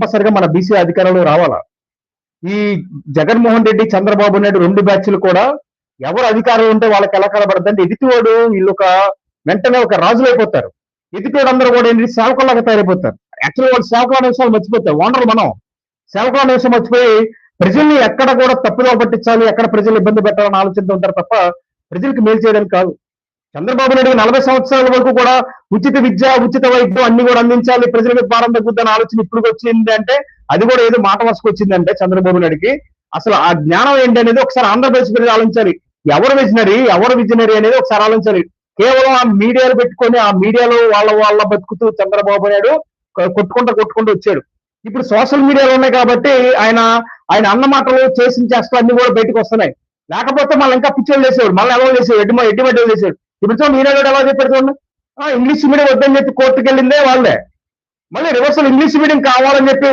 కంపల్సరిగా మన బీసీ అధికారంలో రావాలా. ఈ జగన్మోహన్ రెడ్డి, చంద్రబాబు నాయుడు 2 బ్యాచ్లు కూడా ఎవరు అధికారం ఉంటే వాళ్ళకి ఎలా కనబడుతుందంటే ఎదుటివాడు వీళ్ళు వెంటనే ఒక రాజులైపోతారు. ఎదుటివాడు అందరూ కూడా ఏంటి సేవకుల్లాగా తయారైపోతారు. యాక్చువల్గా వాళ్ళు సేవకులు అనే విషయాలు మర్చిపోతారు. ఓనర్ మనం సేవకులు అనే విషయం మర్చిపోయి ప్రజల్ని ఎక్కడ కూడా తప్పుదో పట్టించాలి, ఎక్కడ ప్రజలు ఇబ్బంది పెట్టాలని ఆలోచిస్తూ ఉంటారు తప్ప ప్రజలకు మేలు చేయడానికి కాదు. చంద్రబాబు నాయుడు 40 సంవత్సరాల వరకు కూడా ఉచిత విద్య, ఉచిత వైద్యం అన్ని కూడా అందించాలి, ప్రజల మీద భారం తగ్గుద్దని ఆలోచన ఇప్పుడు వచ్చింది అంటే అది కూడా ఏదో మాట వరుసకు వచ్చిందంటే చంద్రబాబు నాయుడికి అసలు ఆ జ్ఞానం ఏంటి అనేది ఒకసారి ఆంధ్రప్రదేశ్ ప్రజలు ఆలోచించాలి. ఎవరు విజనరీ అనేది ఒకసారి ఆలోచించాలి. కేవలం ఆ మీడియాలు పెట్టుకొని ఆ మీడియాలో వాళ్ళ బతుకుతూ చంద్రబాబు నాయుడు కొట్టుకుంటూ వచ్చాడు. ఇప్పుడు సోషల్ మీడియాలో ఉన్నాయి కాబట్టి ఆయన అన్న మాటలు చేసిన చేష్టలు అన్ని కూడా బయటకు వస్తున్నాయి. లేకపోతే మళ్ళీ ఇంకా పిచ్చోళ్ళు వేసేవాడు, మళ్ళీ ఎలా వేసేవాడు, ఎడ్డిమడ్డలు వేసేవాడు. ఇప్పుడు ఈనాడు ఎలా చెప్పాడు చూడండి, ఇంగ్లీష్ మీడియం వద్దని చెప్పి కోర్టుకు వెళ్ళిందే వాళ్ళే. మళ్ళీ రివర్సల్ ఇంగ్లీష్ మీడియం కావాలని చెప్పి